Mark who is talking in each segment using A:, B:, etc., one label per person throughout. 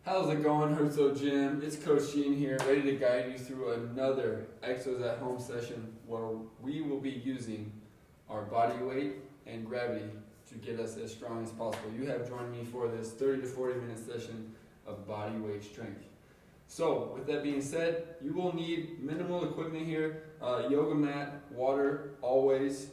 A: How's it going, Herzog Gym? It's Coach Gene here, ready to guide you through another EXOS at home session where we will be using our body weight and gravity to get us as strong as possible. You have joined me for this 30 to 40 minute session of body weight strength. So, with that being said, you will need minimal equipment here, yoga mat, water, always,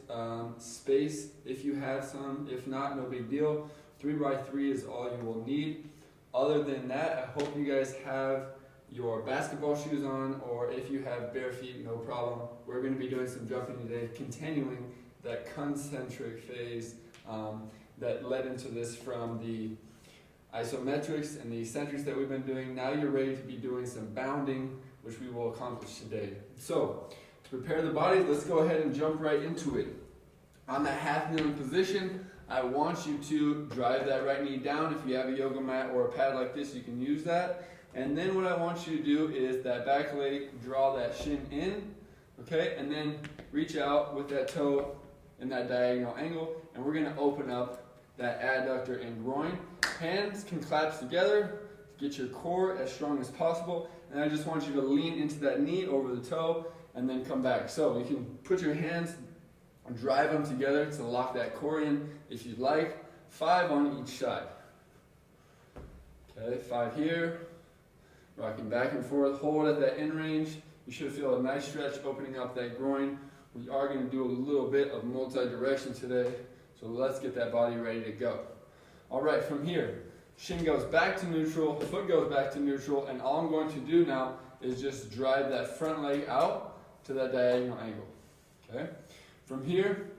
A: space if you have some. If not, no big deal. 3x3 is all you will need. Other than that, I hope you guys have your basketball shoes on, or if you have bare feet, no problem. We're going to be doing some jumping today, continuing that concentric phase that led into this from the isometrics and the eccentrics that we've been doing. Now you're ready to be doing some bounding, which we will accomplish today. So, to prepare the body, let's go ahead and jump right into it. On that half kneeling position, I want you to drive that right knee down. If you have a yoga mat or a pad like this, you can use that. And then what I want you to do is that back leg, draw that shin in, okay? And then reach out with that toe in that diagonal angle, and we're gonna open up that adductor and groin. Hands can clasp together, get your core as strong as possible, and I just want you to lean into that knee over the toe and then come back. So you can put your hands, drive them together to lock that core in if you'd like. 5 on each side. Okay, 5 here. Rocking back and forth. Hold at that end range. You should feel a nice stretch opening up that groin. We are going to do a little bit of multi-direction today, so let's get that body ready to go. All right, from here, shin goes back to neutral, foot goes back to neutral, and all I'm going to do now is just drive that front leg out to that diagonal angle. Okay? From here,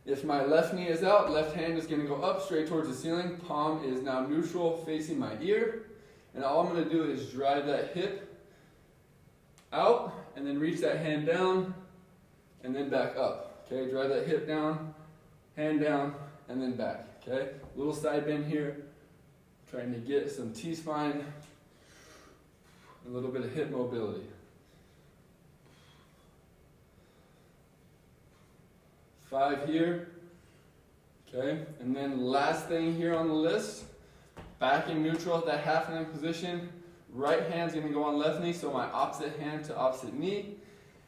A: if my left knee is out, left hand is going to go up straight towards the ceiling. Palm is now neutral facing my ear. And all I'm going to do is drive that hip out and then reach that hand down and then back up. Okay, drive that hip down, hand down, and then back. Okay, little side bend here. Trying to get some T-spine, a little bit of hip mobility. 5 here, okay, and then last thing here on the list, back in neutral at that half kneeling position, right hand's gonna go on left knee, so my opposite hand to opposite knee,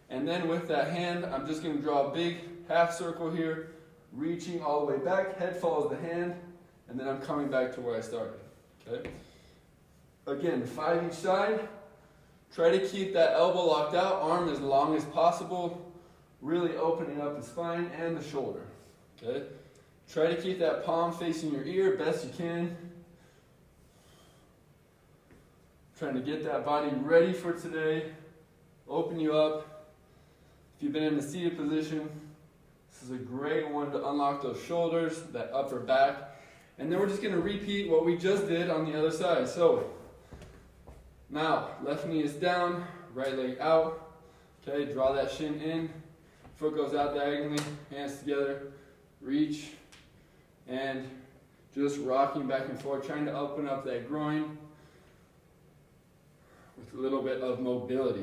A: and then with that hand, I'm just gonna draw a big half circle here, reaching all the way back, head follows the hand, and then I'm coming back to where I started, okay. Again, 5 each side, try to keep that elbow locked out, arm as long as possible, really opening up the spine and the shoulder, okay? Try to keep that palm facing your ear best you can. Trying to get that body ready for today, open you up. If you've been in the seated position, this is a great one to unlock those shoulders, that upper back. And then we're just gonna repeat what we just did on the other side. So, now, left knee is down, right leg out. Okay, draw that shin in. Foot goes out diagonally, hands together, reach, and just rocking back and forth, trying to open up that groin with a little bit of mobility,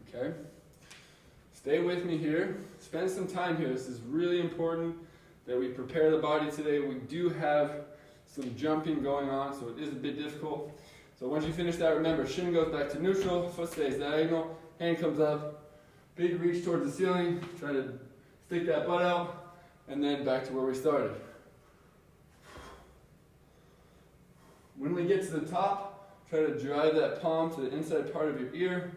A: okay? Stay with me here, spend some time here. This is really important that we prepare the body today. We do have some jumping going on, so it is a bit difficult. So once you finish that, remember, shin goes back to neutral, foot stays diagonal, hand comes up, big reach towards the ceiling, try to stick that butt out, and then back to where we started. When we get to the top, try to drive that palm to the inside part of your ear.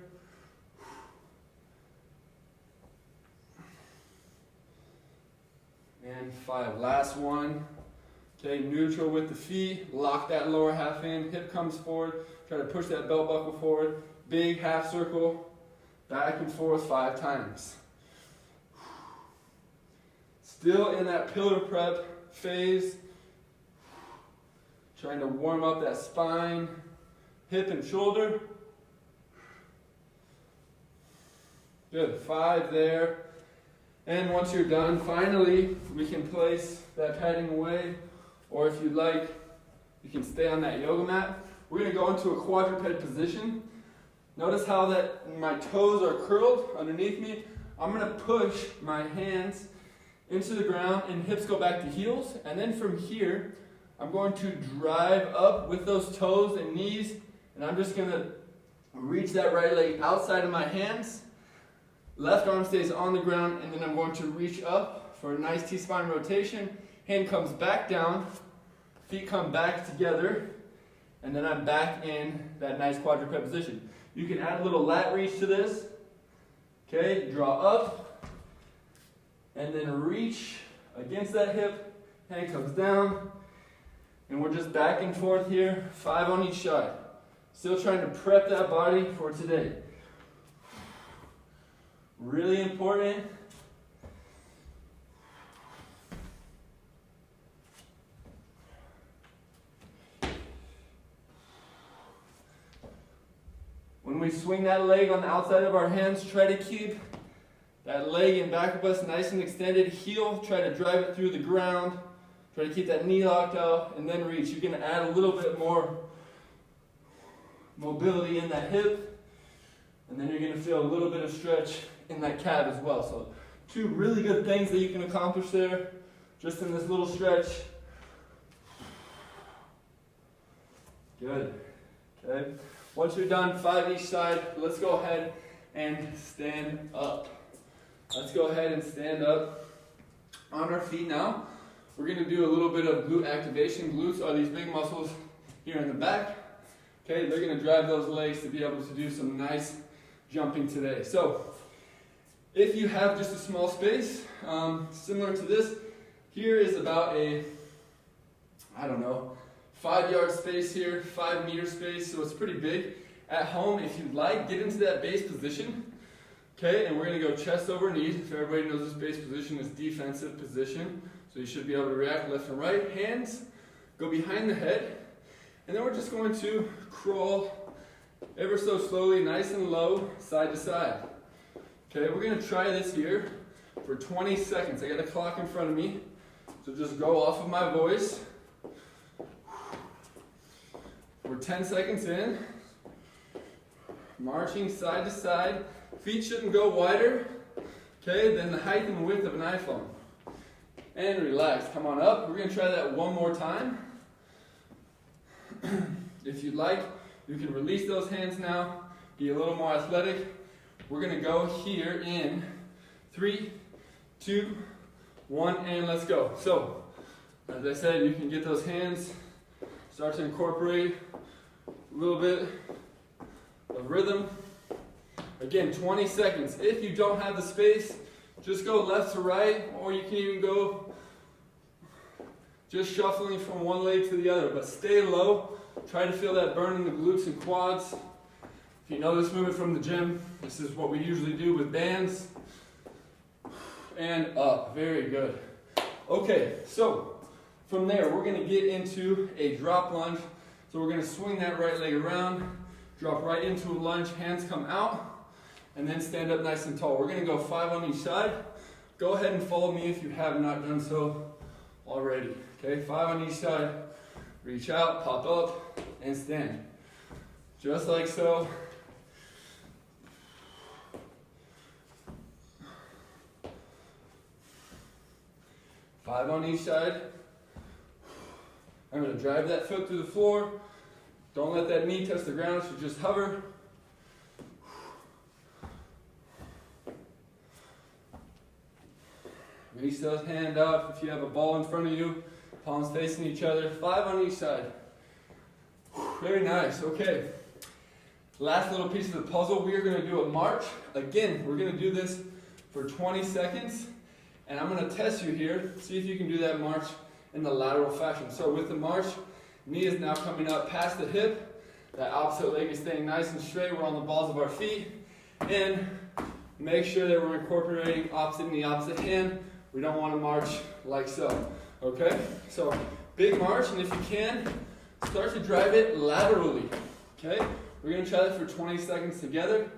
A: And 5, last one. Okay, neutral with the feet, lock that lower half in, hip comes forward, try to push that belt buckle forward, big half circle, back and forth 5 times. Still in that pillar prep phase. Trying to warm up that spine, hip and shoulder. Good, 5 there. And once you're done, finally, we can place that padding away. Or if you'd like, you can stay on that yoga mat. We're gonna go into a quadruped position. Notice how that my toes are curled underneath me. I'm going to push my hands into the ground and hips go back to heels. And then from here, I'm going to drive up with those toes and knees, and I'm just going to reach that right leg outside of my hands. Left arm stays on the ground, and then I'm going to reach up for a nice T-spine rotation. Hand comes back down, feet come back together, and then I'm back in that nice quadruped position. You can add a little lat reach to this. Okay, draw up, and then reach against that hip. Hand comes down, and we're just back and forth here, 5 on each side. Still trying to prep that body for today. Really important. When we swing that leg on the outside of our hands, try to keep that leg in back of us nice and extended. Heel, try to drive it through the ground. Try to keep that knee locked out, and then reach. You can add a little bit more mobility in that hip, and then you're going to feel a little bit of stretch in that calf as well. So 2 really good things that you can accomplish there just in this little stretch. Good. Okay. Once you're done, 5 each side, let's go ahead and stand up. Let's go ahead and stand up on our feet now. We're going to do a little bit of glute activation. Glutes are these big muscles here in the back. Okay, they're going to drive those legs to be able to do some nice jumping today. So, if you have just a small space, similar to this, here is about a, 5-yard space here, 5-meter space, so it's pretty big. At home, if you'd like, get into that base position. Okay, and we're going to go chest over knees. If everybody knows this base position is defensive position, so you should be able to react left and right. Hands go behind the head, and then we're just going to crawl ever so slowly, nice and low, side to side. Okay, we're going to try this here for 20 seconds. I got a clock in front of me, so just go off of my voice. We're 10 seconds in. Marching side to side. Feet shouldn't go wider, okay, than the height and width of an iPhone. And relax. Come on up. We're going to try that one more time. If you'd like, you can release those hands now. Be a little more athletic. We're going to go here in 3, 2, 1, and let's go. So, as I said, you can get those hands, start to incorporate a little bit of rhythm. Again, 20 seconds. If you don't have the space, just go left to right, or you can even go just shuffling from one leg to the other, but stay low. Try to feel that burn in the glutes and quads. If you know this movement from the gym, this is what we usually do with bands. And up. Very good. Okay, so from there, we're going to get into a drop lunge. So we're going to swing that right leg around, drop right into a lunge, hands come out, and then stand up nice and tall. We're going to go 5 on each side. Go ahead and follow me if you have not done so already. Okay, 5 on each side. Reach out, pop up, and stand. Just like so. Five on each side. I'm going to drive that foot through the floor. Don't let that knee touch the ground, so just hover. Reach those hands out. If you have a ball in front of you, palms facing each other. 5 on each side. Very nice. Okay. Last little piece of the puzzle. We are going to do a march. Again, we're going to do this for 20 seconds. And I'm going to test you here. See if you can do that march in the lateral fashion. So with the march, knee is now coming up past the hip. That opposite leg is staying nice and straight. We're on the balls of our feet. And make sure that we're incorporating opposite knee, opposite hand. We don't want to march like so. Okay? So big march, and if you can, start to drive it laterally. Okay? We're going to try that for 20 seconds together.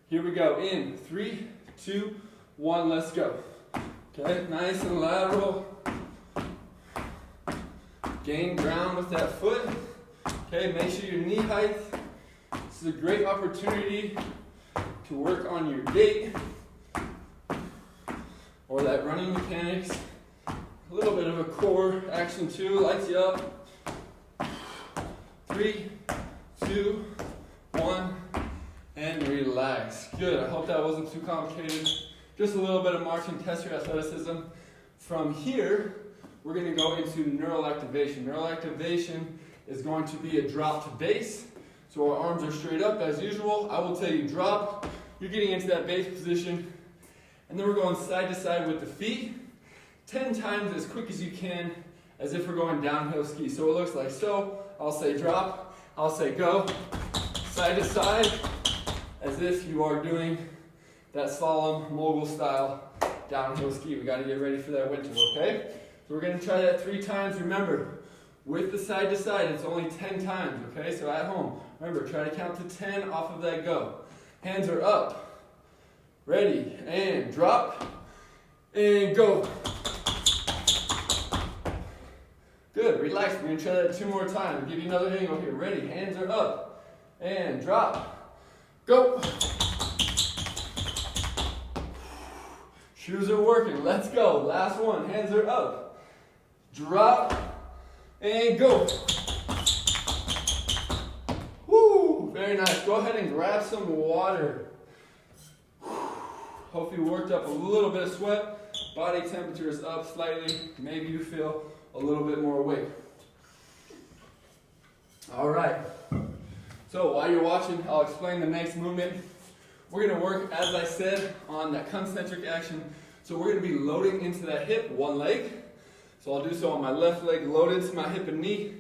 A: Here we go. In 3, 2, 1, let's go. Okay? Nice and lateral. Gain ground with that foot. Okay? Make sure your knee height. This is a great opportunity to work on your gait or that running mechanics a A little bit of a core action too, lights you up. 3, 2, 1, and relax. Good, I hope that wasn't too complicated. Just a little bit of marching, test your athleticism. From here, we're going to go into neural activation. Neural activation is going to be a drop to base. So our arms are straight up as usual. I will tell you drop. You're getting into that base position. And then we're going side to side with the feet. 10 times as quick as you can, as if we're going downhill ski. So it looks like so. I'll say drop. I'll say go. Side to side, as if you are doing that slalom mogul style downhill ski. We got to get ready for that winter, okay? So we're going to try that 3 times. Remember, with the side to side, it's only 10 times, okay? So at home, remember, try to count to 10 off of that go. Hands are up. Ready, and drop, and go. Good, relax. We're going to try that 2 more times. I'll give you another angle here. Ready, hands are up, and drop, go. Shoes are working. Let's go. Last one. Hands are up. Drop and go. Woo! Very nice. Go ahead and grab some water. Hope you worked up a little bit of sweat. Body temperature is up slightly. Maybe you feel a little bit more awake. All right. So while you're watching, I'll explain the next movement. We're going to work, as I said, on that concentric action. So we're going to be loading into that hip, one leg. So I'll do so on my left leg, load into my hip and knee,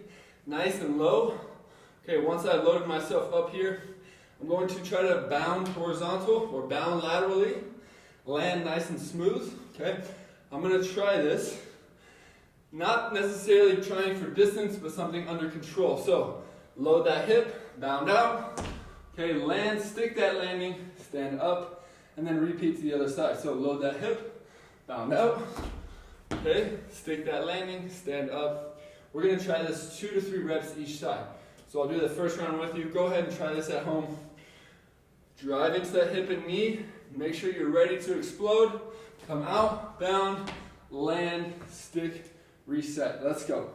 A: nice and low. Okay, once I've loaded myself up here, I'm going to try to bound horizontal or bound laterally, land nice and smooth. Okay, I'm going to try this. Not necessarily trying for distance, but something under control. So load that hip, bound out. Okay, land, stick that landing, stand up, and then repeat to the other side. So load that hip, bound out. Okay, stick that landing, stand up. We're going to try this 2 to 3 reps each side. So I'll do the first round with you. Go ahead and try this at home. Drive into that hip and knee. Make sure you're ready to explode. Come out, bound, land, stick, reset. Let's go.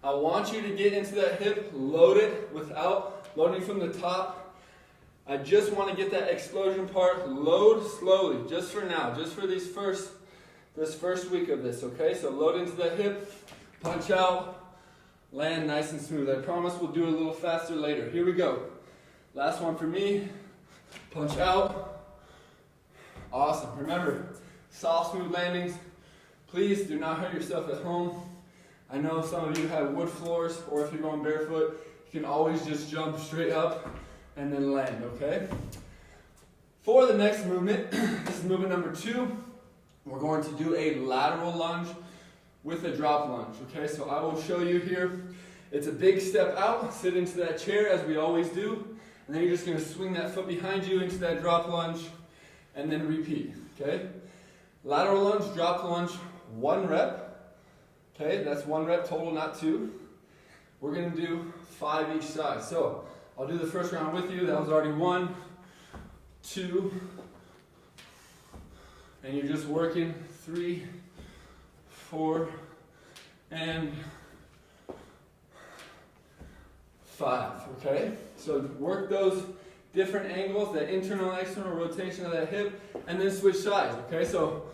A: I want you to get into that hip, load it without loading from the top. I just want to get that explosion part. Load slowly, just for now, just for this first week of this, okay? So load into that hip, punch out, land nice and smooth. I promise we'll do it a little faster later. Here we go. Last one for me. Punch out. Awesome. Remember, soft, smooth landings. Please do not hurt yourself at home. I know some of you have wood floors, or if you're going barefoot, you can always just jump straight up and then land, okay? For the next movement, this is movement number 2. We're going to do a lateral lunge with a drop lunge, okay? So I will show you here. It's a big step out, sit into that chair as we always do, and then you're just gonna swing that foot behind you into that drop lunge, and then repeat, okay? Lateral lunge, drop lunge, 1 rep. Okay, that's 1 rep total, not 2. We're going to do 5 each side. So I'll do the first round with you. That was already 1, 2, and you're just working 3, 4, and 5. Okay, so work those different angles, that internal and external rotation of that hip, and then switch sides. Okay, so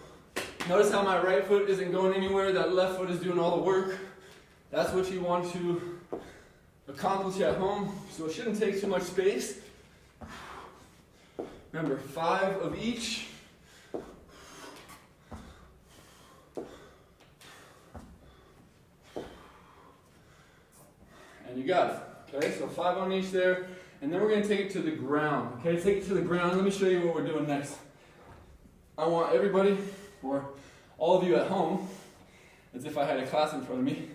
A: notice how my right foot isn't going anywhere, that left foot is doing all the work. That's what you want to accomplish at home, so it shouldn't take too much space. Remember, 5 of each. And you got it. Okay, so 5 on each there, and then we're going to take it to the ground. Okay, take it to the ground. Let me show you what we're doing next. I want everybody, or all of you at home, as if I had a class in front of me,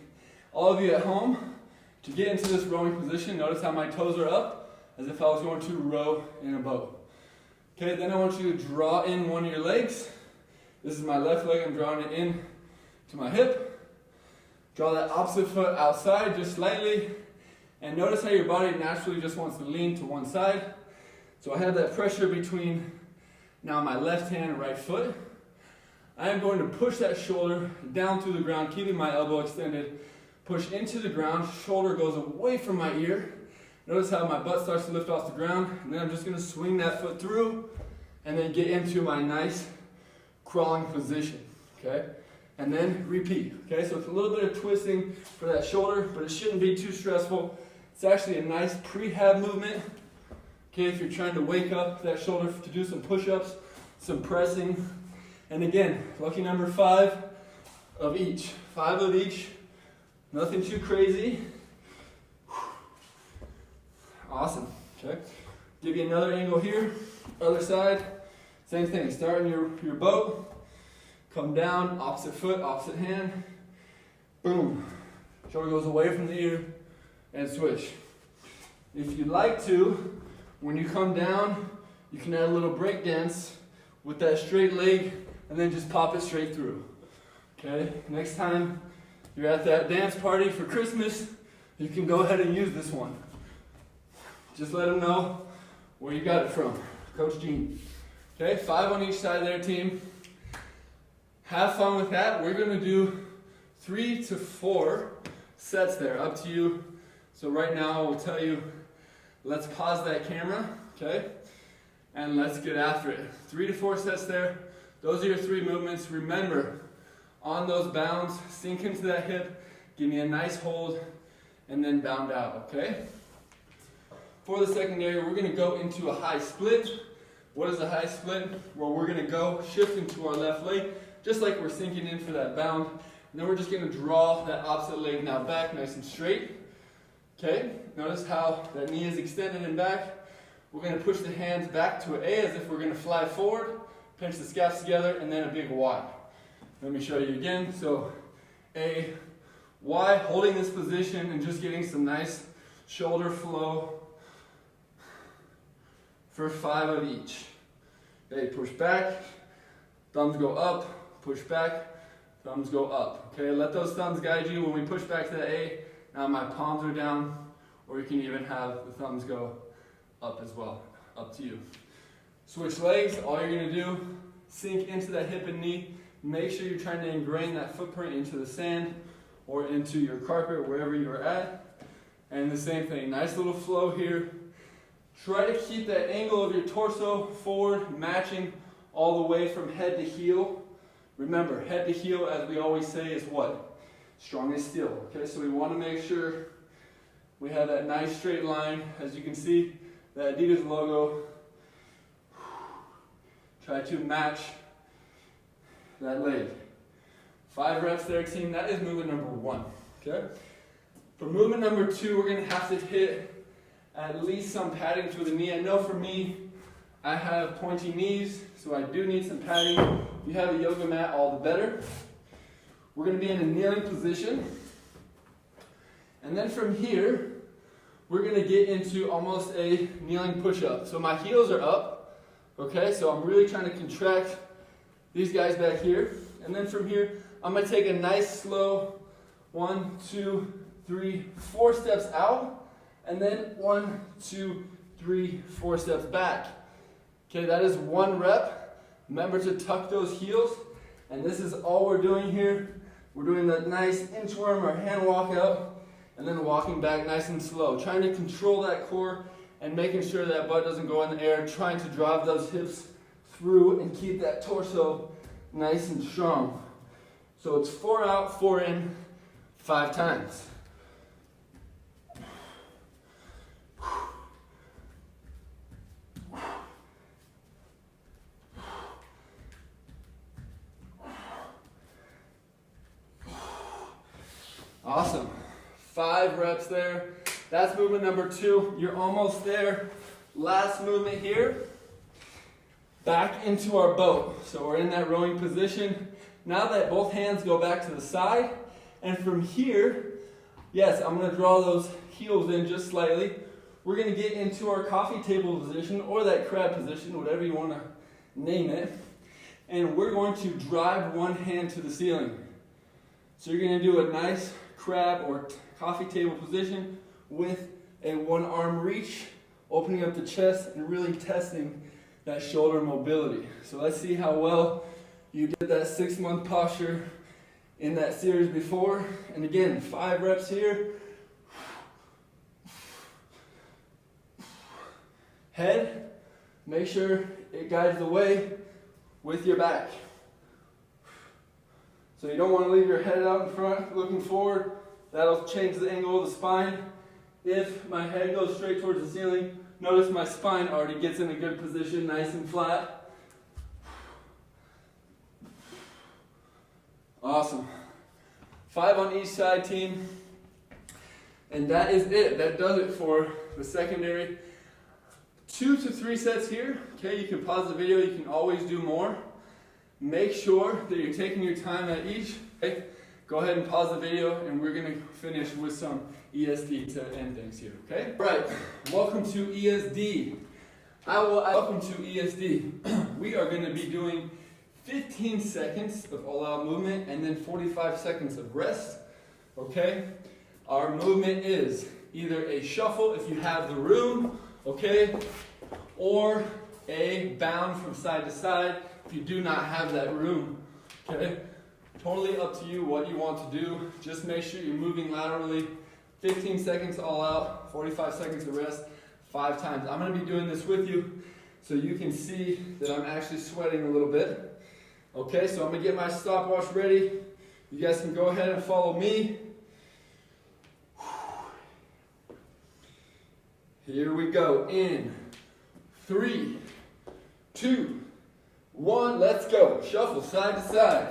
A: all of you at home, to get into this rowing position. Notice how my toes are up, as if I was going to row in a boat. Okay, then I want you to draw in one of your legs. This is my left leg, I'm drawing it in to my hip. Draw that opposite foot outside just slightly, and notice how your body naturally just wants to lean to one side. So I have that pressure between now my left hand and right foot. I am going to push that shoulder down through the ground, keeping my elbow extended. Push into the ground, shoulder goes away from my ear. Notice how my butt starts to lift off the ground, and then I'm just gonna swing that foot through and then get into my nice crawling position, okay? And then repeat, okay? So it's a little bit of twisting for that shoulder, but it shouldn't be too stressful. It's actually a nice prehab movement, okay? If you're trying to wake up that shoulder to do some push-ups, some pressing. And again, lucky number 5 of each. 5 of each, nothing too crazy. Awesome, okay? Give you another angle here, other side. Same thing, start in your boat, come down, opposite foot, opposite hand, boom. Shoulder goes away from the ear, and switch. If you'd like to, when you come down, you can add a little break dance with that straight leg, and then just pop it straight through, okay? Next time you're at that dance party for Christmas, you can go ahead and use this one. Just let them know where you got it from, Coach Gene. Okay, 5 on each side there, team. Have fun with that. We're gonna do 3 to 4 sets there, up to you. So right now I will tell you, let's pause that camera, okay? And let's get after it. 3 to 4 sets there. Those are your 3 movements. Remember, on those bounds, sink into that hip, give me a nice hold, and then bound out, okay? For the secondary, we're gonna go into a high split. What is a high split? Well, we're gonna go shift into our left leg, just like we're sinking in for that bound. And then we're just gonna draw that opposite leg now back nice and straight. Okay, notice how that knee is extended and back. We're gonna push the hands back to an A as if we're gonna fly forward, pinch the scaps together, and then a big Y. Let me show you again. So A, Y, holding this position and just getting some nice shoulder flow for 5 of each. Okay, push back, thumbs go up, push back, thumbs go up. Okay, let those thumbs guide you. When we push back to the A, now my palms are down, or you can even have the thumbs go up as well, up to you. Switch legs, all you're gonna do, sink into that hip and knee. Make sure you're trying to ingrain that footprint into the sand or into your carpet, wherever you're at. And the same thing, nice little flow here. Try to keep that angle of your torso forward, matching all the way from head to heel. Remember, head to heel, as we always say, is what? Strong as steel. Okay, so we want to make sure we have that nice straight line. As you can see, the Adidas logo. Try to match that leg. 5 reps there, team. That is movement number 1. Okay. For movement number 2, we're going to have to hit at least some padding through the knee. I know for me, I have pointy knees, so I do need some padding. If you have a yoga mat, all the better. We're going to be in a kneeling position. And then from here, we're going to get into almost a kneeling push-up. So my heels are up, okay? So I'm really trying to contract these guys back here. And then from here, I'm going to take a nice slow 1, 2, 3, 4 steps out. And then 1, 2, 3, 4 steps back. Okay, that is 1 rep. Remember to tuck those heels. And this is all we're doing here. We're doing that nice inchworm or hand walk out, and then walking back nice and slow. Trying to control that core and making sure that butt doesn't go in the air. Trying to drive those hips through and keep that torso nice and strong. So it's 4 out, 4 in, 5 times. Awesome. 5 reps there. That's movement number 2. You're almost there. Last movement here. Back into our boat. So we're in that rowing position. Now that both hands go back to the side. And from here, yes, I'm going to draw those heels in just slightly. We're going to get into our coffee table position or that crab position, whatever you want to name it. And we're going to drive one hand to the ceiling. So you're going to do a nice crab or coffee table position with a 1-arm reach, opening up the chest and really testing that shoulder mobility. So let's see how well You did that 6-month posture in that series before. And again, 5 reps here. Head, make sure it guides the way with your back. So you don't want to leave your head out in front looking forward. That'll change the angle of the spine. If my head goes straight towards the ceiling, notice my spine already gets in a good position, nice and flat. Awesome. 5 on each side, team. And that is it. That does it for the secondary. 2 to 3 sets here. Okay, you can pause the video. You can always do more. Make sure that you're taking your time at each. Okay? Go ahead and pause the video, and we're going to finish with some ESD to end things here. Okay? All right. Welcome to ESD. Welcome to ESD. We are going to be doing 15 seconds of all-out movement and then 45 seconds of rest. Okay? Our movement is either a shuffle if you have the room, okay, or a bound from side to side if you do not have that room. Okay? Totally up to you what you want to do. Just make sure you're moving laterally. 15 seconds all out, 45 seconds of rest, 5 times. I'm going to be doing this with you so you can see that I'm actually sweating a little bit. Okay, so I'm going to get my stopwatch ready. You guys can go ahead and follow me. Here we go. In 3, 2, 1, let's go. Shuffle side to side.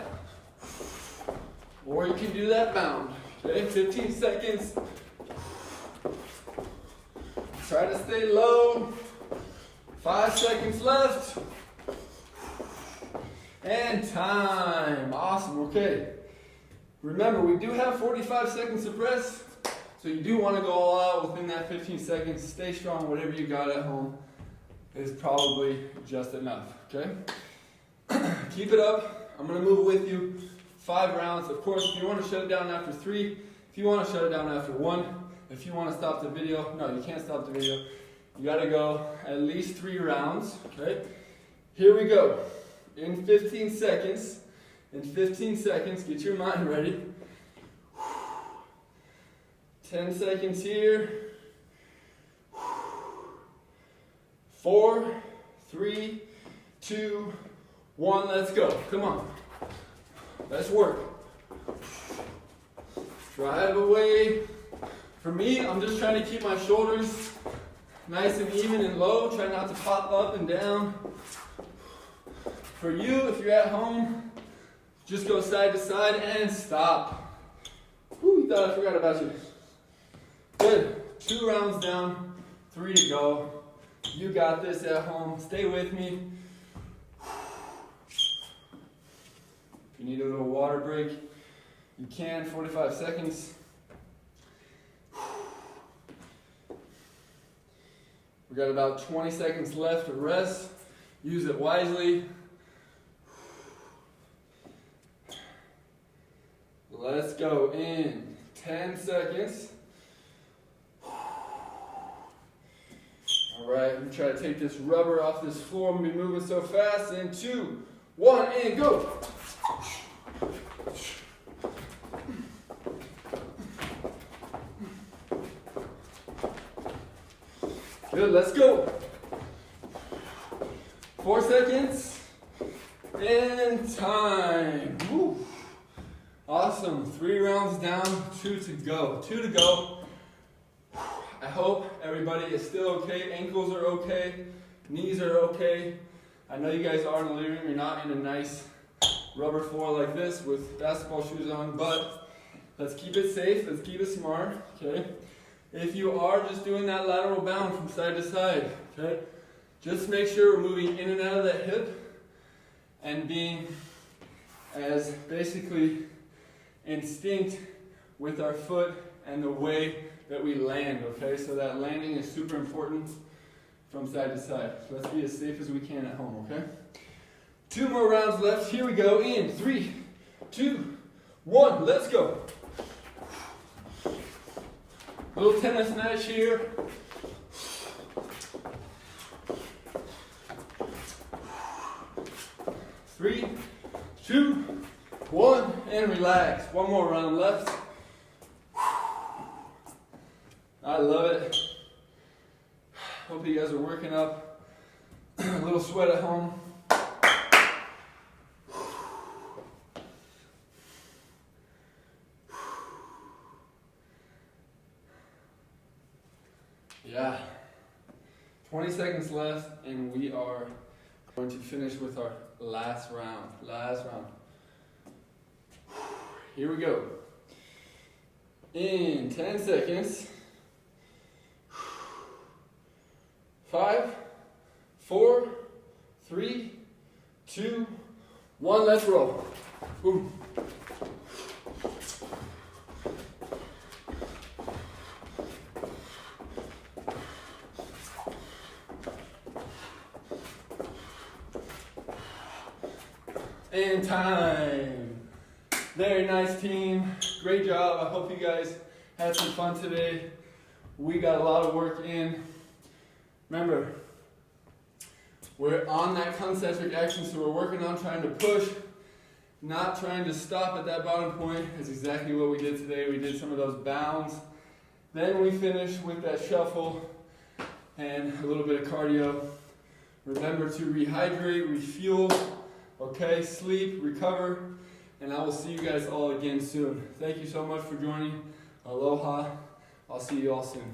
A: Or you can do that bound. Okay, 15 seconds. Try to stay low. 5 seconds left. And time. Awesome. Okay. Remember, we do have 45 seconds of rest. So you do want to go all out within that 15 seconds. Stay strong. Whatever you got at home is probably just enough. Okay? Keep it up. I'm going to move with you. 5 rounds. Of course, if you want to shut it down after 3, if you want to shut it down after 1, if you want to stop the video, no, you can't stop the video. You got to go at least 3 rounds. Okay? Here we go. In 15 seconds. In 15 seconds, get your mind ready. 10 seconds here. 4, 3, 2, 1. Let's go. Come on. Let's work. Drive away. For me, I'm just trying to keep my shoulders nice and even and low. Try not to pop up and down. For you, if you're at home, just go side to side and stop. Whew, you thought I forgot about you. Good. 2 rounds down, 3 to go. You got this at home. Stay with me. If you need a little water break, you can. 45 seconds. We got about 20 seconds left to rest. Use it wisely. Let's go in 10 seconds. All right, I'm going to try to take this rubber off this floor. I'm going to be moving so fast. In 2, 1, and go. Good, let's go. 4 seconds. And time. Woo. Awesome. 3 rounds down, 2 to go. 2 to go. I hope everybody is still okay. Ankles are okay. Knees are okay. I know you guys are in the living room. You're not in a nice rubber floor like this with basketball shoes on, but let's keep it safe. Let's keep it smart, okay? If you are just doing that lateral bound from side to side, okay? Just make sure we're moving in and out of that hip and being as basically instinct with our foot and the way that we land, okay? So that landing is super important from side to side. So let's be as safe as we can at home, okay? 2 more rounds left. Here we go. In 3, 2, 1. Let's go. Little tennis match here. 3, and relax. One more round left. I love it. Hope you guys are working up a little sweat at home. Yeah. 20 seconds left, and we are going to finish with our last round. Here we go. In 10 seconds. 5, 4, 3, 2, 1. Let's roll. Boom. And time. Very nice, team. Great job. I hope you guys had some fun today. We got a lot of work in. Remember, we're on that concentric action, so we're working on trying to push, not trying to stop at that bottom point. That's exactly what we did today. We did some of those bounds. Then we finished with that shuffle and a little bit of cardio. Remember to rehydrate, refuel, okay, sleep, recover, and I will see you guys all again soon. Thank you so much for joining. Aloha. I'll see you all soon.